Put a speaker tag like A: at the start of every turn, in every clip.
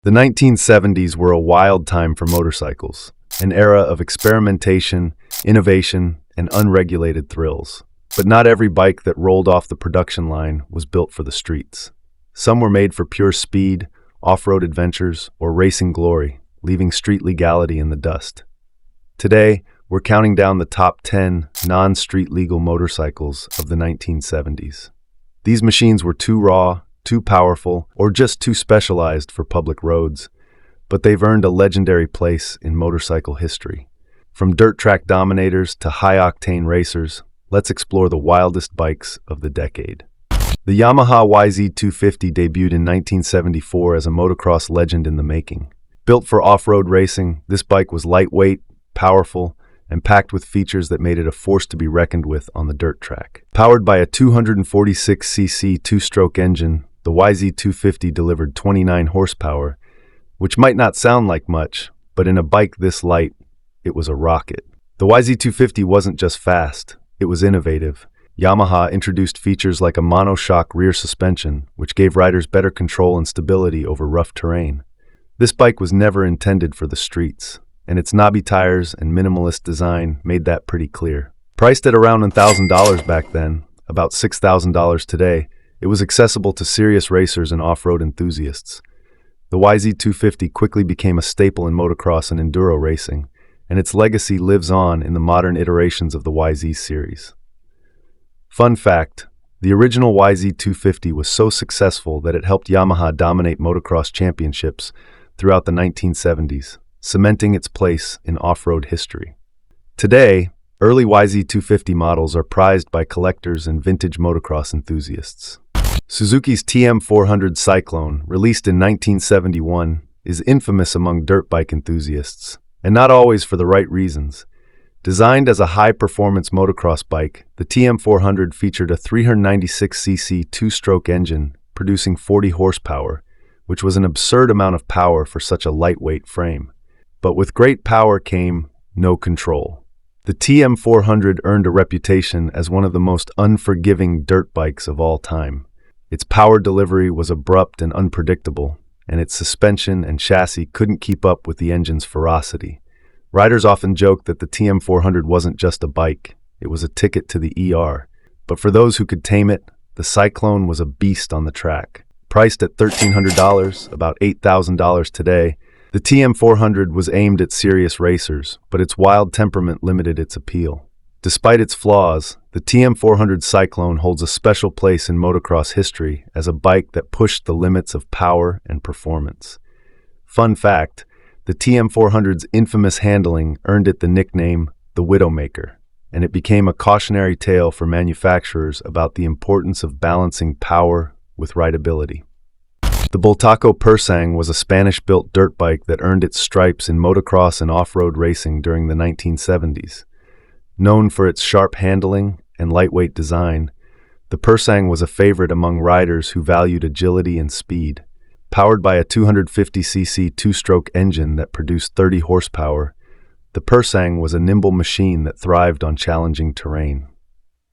A: The 1970s were a wild time for motorcycles, an era of experimentation, innovation, and unregulated thrills. But not every bike that rolled off the production line was built for the streets. Some were made for pure speed, off-road adventures, or racing glory, leaving street legality in the dust. Today, we're counting down the top 10 non-street legal motorcycles of the 1970s. These machines were too raw, too powerful, or just too specialized for public roads, but they've earned a legendary place in motorcycle history. From dirt track dominators to high-octane racers, let's explore the wildest bikes of the decade. The Yamaha YZ250 debuted in 1974 as a motocross legend in the making. Built for off-road racing, this bike was lightweight, powerful, and packed with features that made it a force to be reckoned with on the dirt track. Powered by a 246cc two-stroke engine, the YZ250 delivered 29 horsepower, which might not sound like much, but in a bike this light, it was a rocket. The YZ250 wasn't just fast, it was innovative. Yamaha introduced features like a monoshock rear suspension, which gave riders better control and stability over rough terrain. This bike was never intended for the streets, and its knobby tires and minimalist design made that pretty clear. Priced at around $1,000 back then, about $6,000 today, it was accessible to serious racers and off-road enthusiasts. The YZ250 quickly became a staple in motocross and enduro racing, and its legacy lives on in the modern iterations of the YZ series. Fun fact, the original YZ250 was so successful that it helped Yamaha dominate motocross championships throughout the 1970s, cementing its place in off-road history. Today, early YZ250 models are prized by collectors and vintage motocross enthusiasts. Suzuki's TM400 Cyclone, released in 1971, is infamous among dirt bike enthusiasts, and not always for the right reasons. Designed as a high-performance motocross bike, the TM400 featured a 396cc two-stroke engine producing 40 horsepower, which was an absurd amount of power for such a lightweight frame. But with great power came no control. The TM400 earned a reputation as one of the most unforgiving dirt bikes of all time. Its power delivery was abrupt and unpredictable, and its suspension and chassis couldn't keep up with the engine's ferocity. Riders often joked that the TM400 wasn't just a bike, it was a ticket to the ER. But for those who could tame it, the Cyclone was a beast on the track. Priced at $1,300, about $8,000 today, the TM400 was aimed at serious racers, but its wild temperament limited its appeal. Despite its flaws, the TM400 Cyclone holds a special place in motocross history as a bike that pushed the limits of power and performance. Fun fact, the TM400's infamous handling earned it the nickname the Widowmaker, and it became a cautionary tale for manufacturers about the importance of balancing power with rideability. The Baco Persang was a Spanish-built dirt bike that earned its stripes in motocross and off-road racing during the 1970s. Known for its sharp handling and lightweight design, the Persang was a favorite among riders who valued agility and speed. Powered by a 250cc two-stroke engine that produced 30 horsepower, the Persang was a nimble machine that thrived on challenging terrain.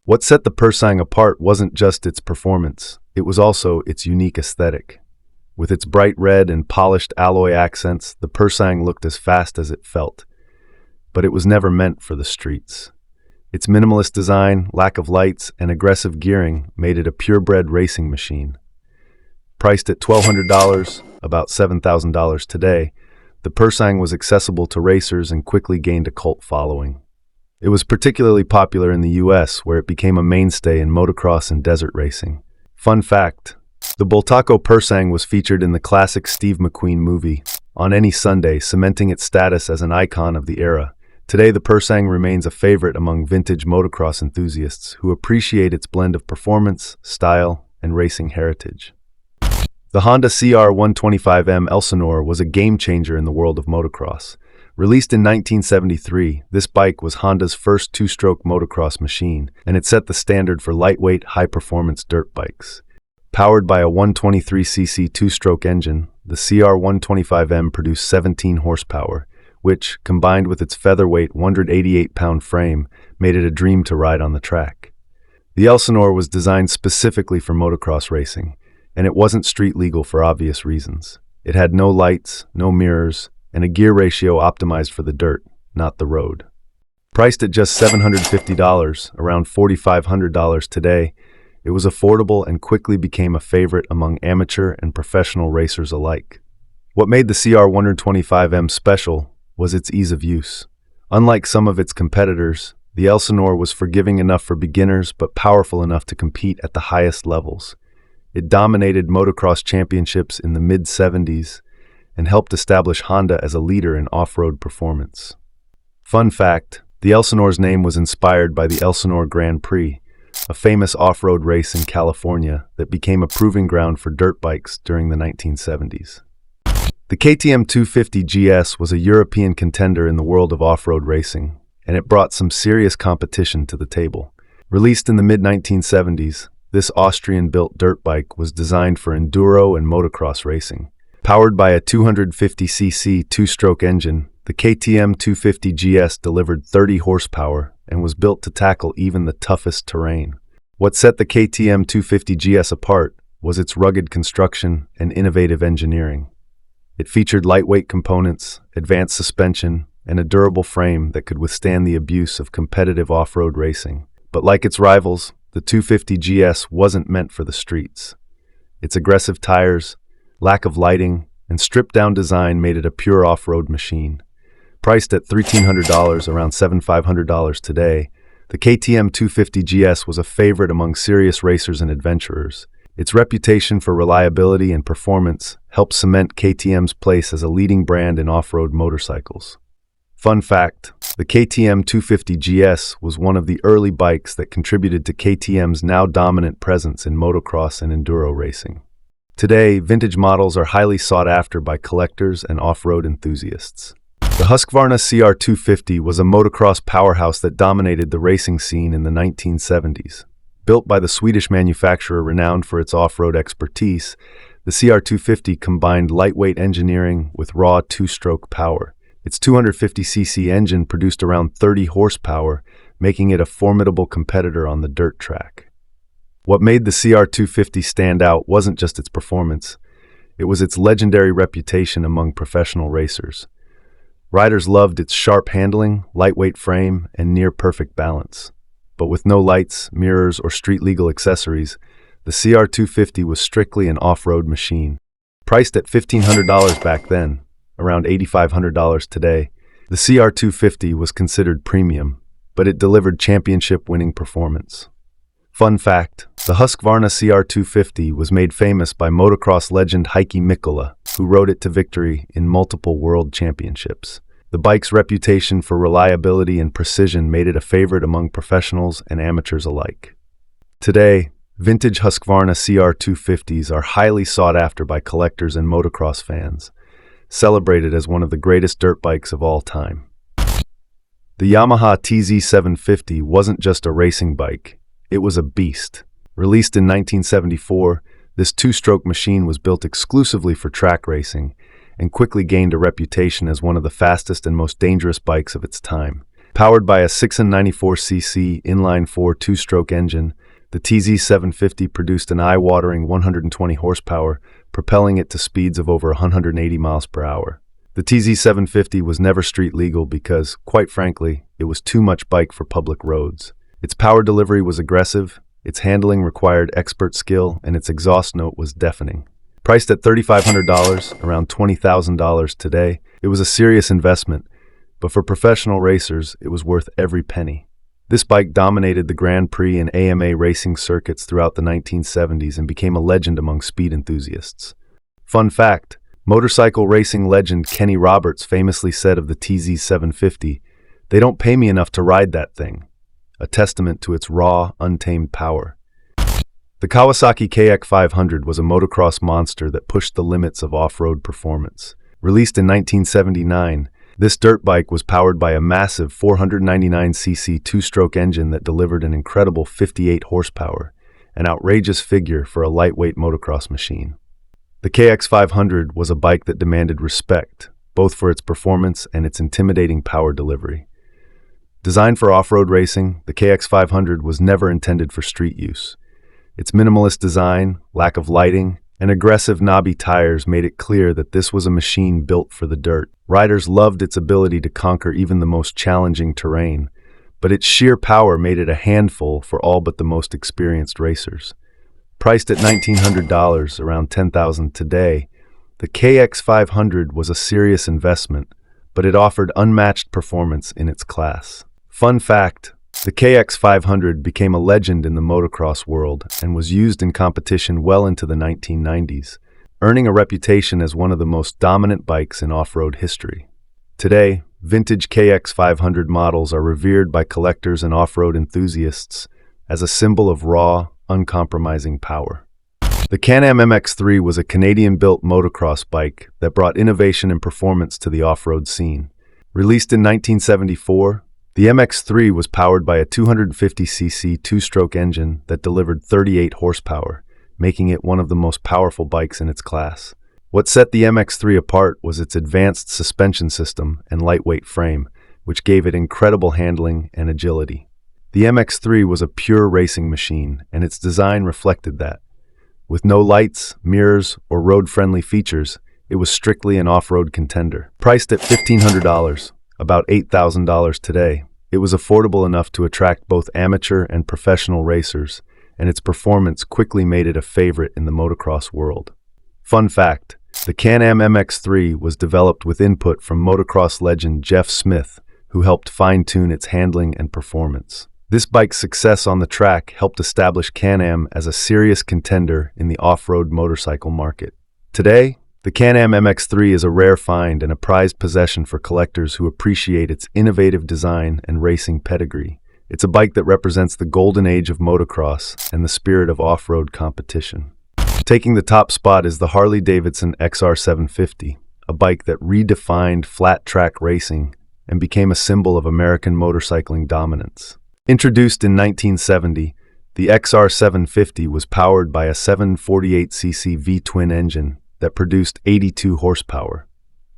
A: What set the Persang apart wasn't just its performance, it was also its unique aesthetic. With its bright red and polished alloy accents, the Persang looked as fast as it felt. But it was never meant for the streets. Its minimalist design, lack of lights, and aggressive gearing made it a purebred racing machine. Priced at $1,200, about $7,000 today, the Persang was accessible to racers and quickly gained a cult following. It was particularly popular in the US, where it became a mainstay in motocross and desert racing. Fun fact, the Baco Persang was featured in the classic Steve McQueen movie, On Any Sunday, cementing its status as an icon of the era. Today, the Persang remains a favorite among vintage motocross enthusiasts who appreciate its blend of performance, style, and racing heritage. The Honda CR125M Elsinore was a game-changer in the world of motocross. Released in 1973, this bike was Honda's first two-stroke motocross machine, and it set the standard for lightweight, high-performance dirt bikes. Powered by a 123cc two-stroke engine, the CR125M produced 17 horsepower, which, combined with its featherweight 188-pound frame, made it a dream to ride on the track. The Elsinore was designed specifically for motocross racing, and it wasn't street legal for obvious reasons. It had no lights, no mirrors, and a gear ratio optimized for the dirt, not the road. Priced at just $750, around $4,500 today, it was affordable and quickly became a favorite among amateur and professional racers alike. What made the CR125M special was its ease of use. Unlike some of its competitors, the Elsinore was forgiving enough for beginners but powerful enough to compete at the highest levels. It dominated motocross championships in the mid-70s and helped establish Honda as a leader in off-road performance. Fun fact, the Elsinore's name was inspired by the Elsinore Grand Prix, a famous off-road race in California that became a proving ground for dirt bikes during the 1970s. The KTM 250 GS was a European contender in the world of off-road racing, and it brought some serious competition to the table. Released in the mid-1970s, this Austrian-built dirt bike was designed for enduro and motocross racing. Powered by a 250cc two-stroke engine, the KTM 250 GS delivered 30 horsepower and was built to tackle even the toughest terrain. What set the KTM 250 GS apart was its rugged construction and innovative engineering. It featured lightweight components, advanced suspension, and a durable frame that could withstand the abuse of competitive off-road racing. But like its rivals, the 250 GS wasn't meant for the streets. Its aggressive tires, lack of lighting, and stripped-down design made it a pure off-road machine. Priced at $1,300, around $7,500 today, the KTM 250 GS was a favorite among serious racers and adventurers. Its reputation for reliability and performance helped cement KTM's place as a leading brand in off-road motorcycles. Fun fact, the KTM 250 GS was one of the early bikes that contributed to KTM's now dominant presence in motocross and enduro racing. Today, vintage models are highly sought after by collectors and off-road enthusiasts. The Husqvarna CR250 was a motocross powerhouse that dominated the racing scene in the 1970s. Built by the Swedish manufacturer renowned for its off-road expertise, the CR250 combined lightweight engineering with raw two-stroke power. Its 250cc engine produced around 30 horsepower, making it a formidable competitor on the dirt track. What made the CR250 stand out wasn't just its performance, it was its legendary reputation among professional racers. Riders loved its sharp handling, lightweight frame, and near-perfect balance. But with no lights, mirrors, or street-legal accessories, the CR250 was strictly an off-road machine. Priced at $1,500 back then, around $8,500 today, the CR250 was considered premium, but it delivered championship-winning performance. Fun fact, the Husqvarna CR250 was made famous by motocross legend Heikki Mikkola, who rode it to victory in multiple world championships. The bike's reputation for reliability and precision made it a favorite among professionals and amateurs alike. Today, vintage Husqvarna CR250s are highly sought after by collectors and motocross fans, celebrated as one of the greatest dirt bikes of all time. The Yamaha TZ750 wasn't just a racing bike, it was a beast. Released in 1974, this two-stroke machine was built exclusively for track racing and quickly gained a reputation as one of the fastest and most dangerous bikes of its time. Powered by a 694cc inline-4 two-stroke engine, the TZ750 produced an eye-watering 120 horsepower, propelling it to speeds of over 180 miles per hour. The TZ750 was never street legal because, quite frankly, it was too much bike for public roads. Its power delivery was aggressive, its handling required expert skill, and its exhaust note was deafening. Priced at $3,500, around $20,000 today, it was a serious investment, but for professional racers, it was worth every penny. This bike dominated the Grand Prix and AMA racing circuits throughout the 1970s and became a legend among speed enthusiasts. Fun fact, motorcycle racing legend Kenny Roberts famously said of the TZ750, "They don't pay me enough to ride that thing," a testament to its raw, untamed power. The Kawasaki KX500 was a motocross monster that pushed the limits of off-road performance. Released in 1979, this dirt bike was powered by a massive 499cc two-stroke engine that delivered an incredible 58 horsepower, an outrageous figure for a lightweight motocross machine. The KX500 was a bike that demanded respect, both for its performance and its intimidating power delivery. Designed for off-road racing, the KX500 was never intended for street use. Its minimalist design, lack of lighting, and aggressive knobby tires made it clear that this was a machine built for the dirt. Riders loved its ability to conquer even the most challenging terrain, but its sheer power made it a handful for all but the most experienced racers. Priced at $1,900, around $10,000 today, the KX500 was a serious investment, but it offered unmatched performance in its class. Fun fact, the KX500 became a legend in the motocross world and was used in competition well into the 1990s, earning a reputation as one of the most dominant bikes in off-road history. Today, vintage KX500 models are revered by collectors and off-road enthusiasts as a symbol of raw, uncompromising power. The CanAm MX3 was a Canadian-built motocross bike that brought innovation and performance to the off-road scene. Released in 1974, the MX3 was powered by a 250cc two-stroke engine that delivered 38 horsepower, making it one of the most powerful bikes in its class. What set the MX3 apart was its advanced suspension system and lightweight frame, which gave it incredible handling and agility. The MX3 was a pure racing machine, and its design reflected that. With no lights, mirrors, or road-friendly features, it was strictly an off-road contender. Priced at $1,500, about $8,000 today, it was affordable enough to attract both amateur and professional racers, and its performance quickly made it a favorite in the motocross world. Fun fact, the CanAm MX3 was developed with input from motocross legend Jeff Smith, who helped fine-tune its handling and performance. This bike's success on the track helped establish CanAm as a serious contender in the off-road motorcycle market. Today, the CanAm MX3 is a rare find and a prized possession for collectors who appreciate its innovative design and racing pedigree. It's a bike that represents the golden age of motocross and the spirit of off-road competition. Taking the top spot is the Harley-Davidson XR750, a bike that redefined flat-track racing and became a symbol of American motorcycling dominance. Introduced in 1970, the XR750 was powered by a 748cc V-twin engine that produced 82 horsepower,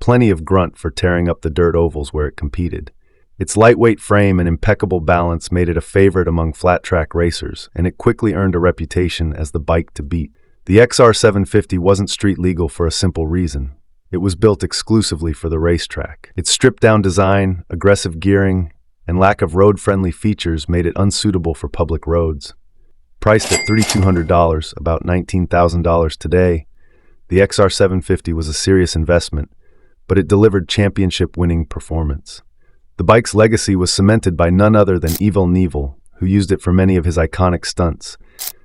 A: plenty of grunt for tearing up the dirt ovals where it competed. Its lightweight frame and impeccable balance made it a favorite among flat-track racers, and it quickly earned a reputation as the bike to beat. The XR750 wasn't street legal for a simple reason. It was built exclusively for the racetrack. Its stripped-down design, aggressive gearing, and lack of road-friendly features made it unsuitable for public roads. Priced at $3,200, about $19,000 today, the XR750 was a serious investment, but it delivered championship-winning performance. The bike's legacy was cemented by none other than Evel Knievel, who used it for many of his iconic stunts,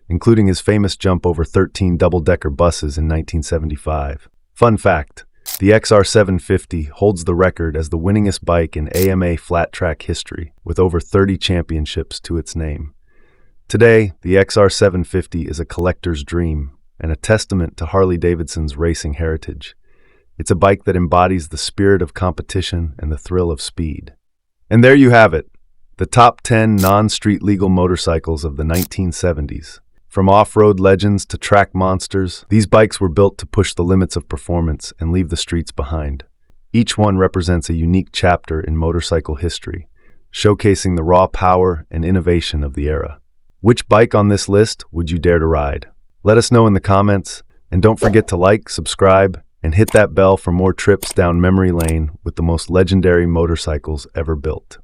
A: including his famous jump over 13 double-decker buses in 1975. Fun fact, the XR750 holds the record as the winningest bike in AMA flat-track history, with over 30 championships to its name. Today, the XR750 is a collector's dream and a testament to Harley-Davidson's racing heritage. It's a bike that embodies the spirit of competition and the thrill of speed. And there you have it, the top 10 non-street legal motorcycles of the 1970s. From off-road legends to track monsters, these bikes were built to push the limits of performance and leave the streets behind. Each one represents a unique chapter in motorcycle history, showcasing the raw power and innovation of the era. Which bike on this list would you dare to ride? Let us know in the comments, and don't forget to like, subscribe, and hit that bell for more trips down memory lane with the most legendary motorcycles ever built.